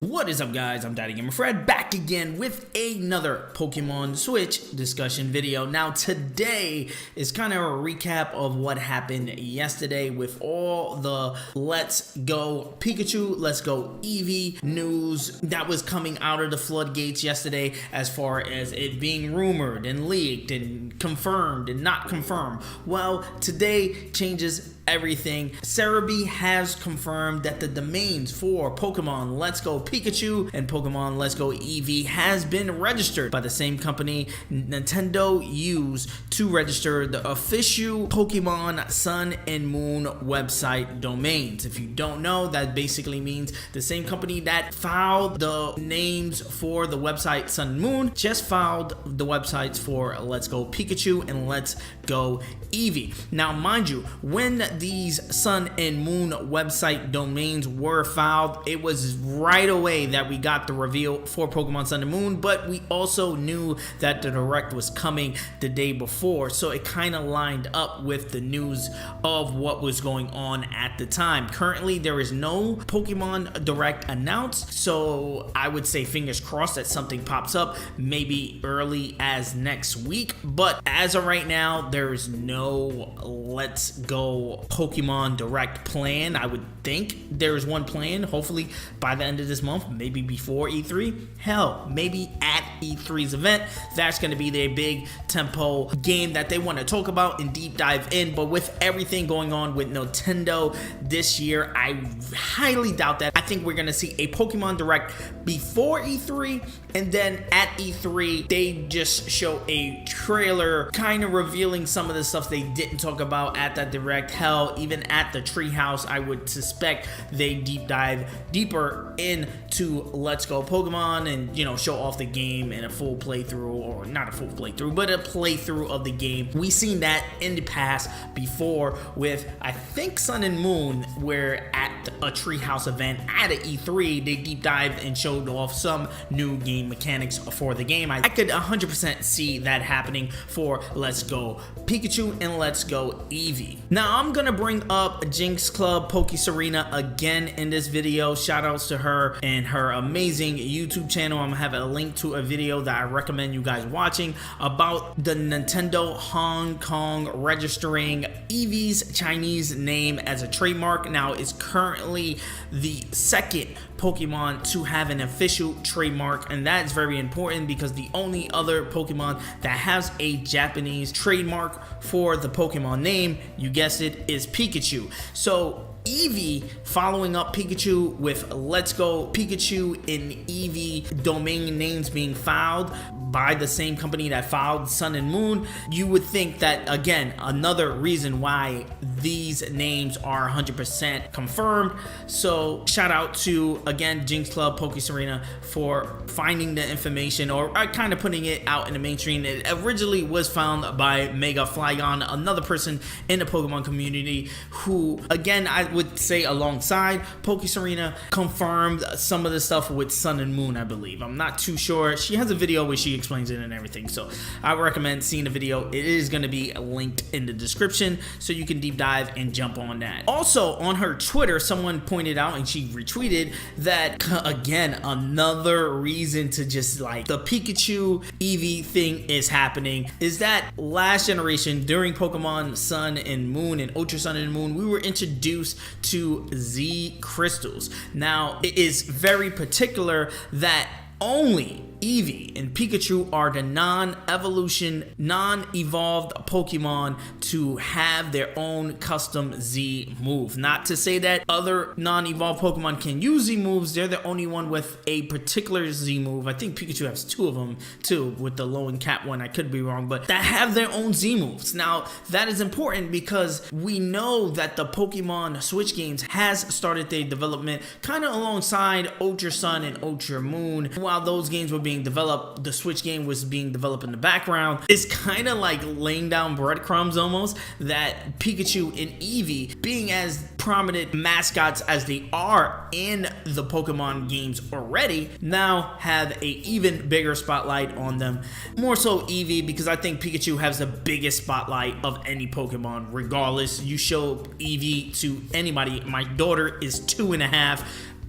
What is up, guys? I'm Daddy Gamer Fred, back again with another Pokemon Switch discussion video. Now today is kind of a recap of what happened yesterday with all the Let's Go Pikachu, Let's Go Eevee news that was coming out of the floodgates yesterday, as far as it being rumored and leaked and confirmed and not confirmed. Well, today changes everything. Cerebi has confirmed that the domains for Pokemon Let's Go Pikachu and Pokemon Let's Go Eevee has been registered by the same company Nintendo used to register the official Pokemon Sun and Moon website domains. If you don't know, that basically means the same company that filed the names for the website Sun and Moon just filed the websites for Let's Go Pikachu and Let's Go Eevee. Now, mind you, when these Sun and Moon website domains were filed, it was right away that we got the reveal for Pokemon Sun and Moon, but we also knew that the Direct was coming the day before, so it kind of lined up with the news of what was going on at the time. Currently, there is no Pokemon Direct announced, so I would say fingers crossed that something pops up, maybe early as next week, but as of right now, there is no Let's Go Pokemon Direct plan. I would think there is one plan, hopefully by the end of this month, maybe before E3. Hell, maybe at E3's event. That's going to be their big tempo game that they want to talk about and deep dive in. But with everything going on with Nintendo this year, I highly doubt that. I think we're going to see a Pokemon Direct before E3, and then at E3 they just show a trailer kind of revealing some of the stuff they didn't talk about at that Direct. Hell, even at the Treehouse, I would suspect they deep dive deeper into Let's Go Pokemon and, you know, show off the game in a full playthrough, or not a full playthrough, but a playthrough of the game. We've seen that in the past before with, I think, Sun and Moon, where at a Treehouse event at an E3, they deep dived and showed off some new game mechanics for the game. I could 100% see that happening for Let's Go Pikachu and Let's Go Eevee. Now, I'm gonna bring up Jinx Club Serena again in this video. Shout outs to her and her amazing YouTube channel. I'm gonna have a link to a video that I recommend you guys watching about the Nintendo Hong Kong registering Eevee's Chinese name as a trademark. Now, it's currently the second Pokemon to have an official trademark, and that's very important because the only other Pokemon that has a Japanese trademark for the Pokemon name, you guessed it, is Pikachu. So Eevee following up Pikachu with Let's Go Pikachu and Eevee domain names being filed by the same company that filed Sun and Moon, you would think that, again, another reason why these names are 100% confirmed. So shout out to, again, Jinx Club Serena for finding the information, or kind of putting it out in the mainstream. It originally was found by Mega Flygon, another person in the Pokemon community who, again, I would say alongside Serena, confirmed some of the stuff with Sun and Moon, I believe. I'm not too sure. She has a video where she explains it and everything, so I recommend seeing the video. It is going to be linked in the description, so you can deep dive and jump on that. Also, on her Twitter, someone pointed out, and she retweeted, that again, another reason to just like the Pikachu Eevee thing is happening is that last generation during Pokemon Sun and Moon and Ultra Sun and Moon, we were introduced to Z crystals. Now, it is very particular that only Eevee and Pikachu are the non-evolution, non-evolved Pokemon to have their own custom Z move. Not to say that other non-evolved Pokemon can use Z moves. They're the only one with a particular Z move. I think Pikachu has two of them too, with the low and cap one. I could be wrong, but that have their own Z moves. Now, that is important because we know that the Pokemon Switch games has started their development kind of alongside Ultra Sun and Ultra Moon. While those games were being developed, the Switch game was being developed in the background. It's kind of like laying down breadcrumbs almost, that Pikachu and Eevee, being as prominent mascots as they are in the Pokemon games already, now have a even bigger spotlight on them. More so Eevee, because I think Pikachu has the biggest spotlight of any Pokemon. Regardless, you show Eevee to anybody. My daughter is 2.5.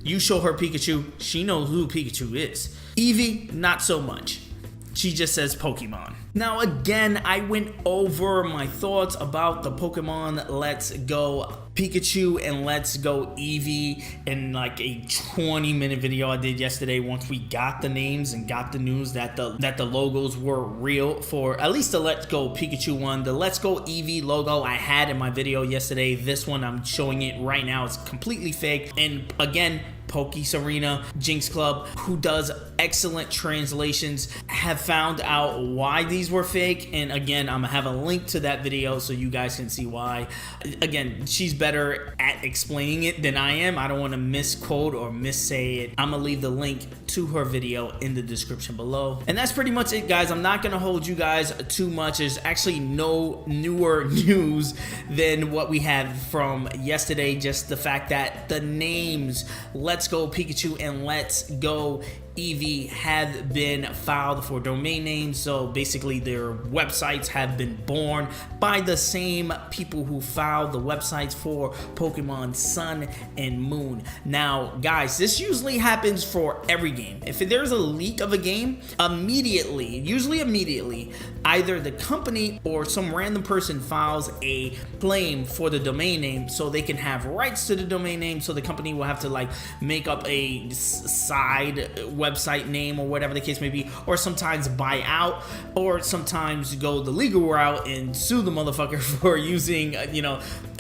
You show her Pikachu, she knows who Pikachu is. Eevee, not so much. She just says Pokemon. Now again, I went over my thoughts about the Pokemon Let's Go Pikachu and Let's Go Eevee in like a 20-minute video I did yesterday once we got the names and got the news that the logos were real for at least the Let's Go Pikachu one. The Let's Go Eevee logo I had in my video yesterday. This one I'm showing it right now. It's completely fake. And again, Poke Serena Jinx Club, who does excellent translations, have found out why these were fake. And again, I'm gonna have a link to that video so you guys can see why. Again, she's better at explaining it than I am. I don't want to misquote or missay it. I'm gonna leave the link to her video in the description below. And that's pretty much it, guys. I'm not gonna hold you guys too much. There's actually no newer news than what we had from yesterday. Just the fact that the names Let's Go Pikachu and Let's Go Eevee have been filed for domain names. So basically their websites have been born by the same people who filed the websites for Pokemon Sun and Moon. Now guys, this usually happens for every game. If there's a leak of a game, usually immediately, either the company or some random person files a claim for the domain name so they can have rights to the domain name. So the company will have to like make up a side website name or whatever the case may be, or sometimes buy out, or sometimes go the legal route and sue the motherfucker for using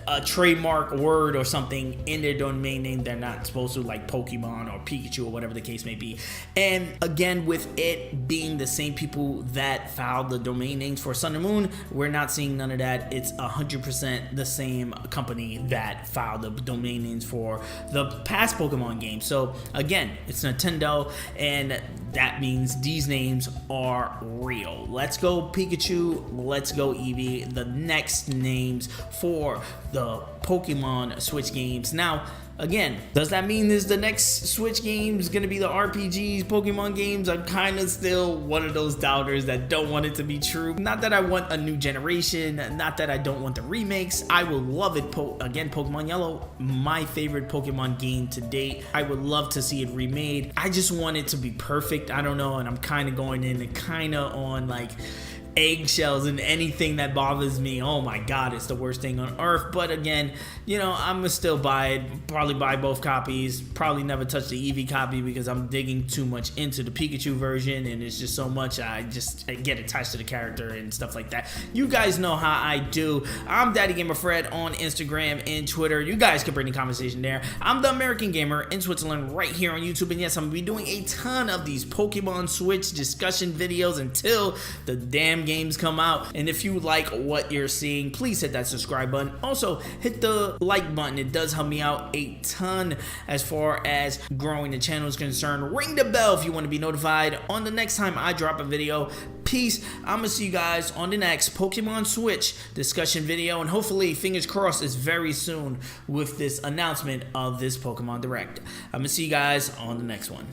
a trademark word or something in their domain name they're not supposed to, like Pokemon or Pikachu or whatever the case may be. And again, with it being the same people that filed the domain names for Sun and Moon, we're not seeing none of that. It's 100% the same company that filed the domain names for the past Pokemon games. So again, it's Nintendo, and that means these names are real. Let's Go Pikachu, Let's Go Eevee, the next names for the Pokemon Switch games. Now, again, does that mean this the next Switch game is going to be the RPGs, Pokemon games? I'm kind of still one of those doubters that don't want it to be true. Not that I want a new generation, not that I don't want the remakes. I will love it. Again, Pokemon Yellow, my favorite Pokemon game to date. I would love to see it remade. I just want it to be perfect. I don't know, and I'm kind of going in and kind of on like eggshells, and anything that bothers me, oh my god, it's the worst thing on earth. But again, I'm gonna still buy it, probably buy both copies, probably never touch the Eevee copy because I'm digging too much into the Pikachu version, and it's just so much I get attached to the character and stuff like that. You guys know how I do. I'm Daddy Gamer Fred on Instagram and Twitter. You guys can bring the conversation there. I'm the American Gamer in Switzerland right here on YouTube, and yes, I'm gonna be doing a ton of these Pokemon Switch discussion videos until the damn games come out. And if you like what you're seeing, please hit that subscribe button. Also hit the like button. It does help me out a ton as far as growing the channel is concerned. Ring the bell if you want to be notified on the next time I drop a video. Peace. I'm gonna see you guys on the next Pokemon Switch discussion video, and hopefully, fingers crossed, is very soon with this announcement of this Pokemon Direct. I'm gonna see you guys on the next one.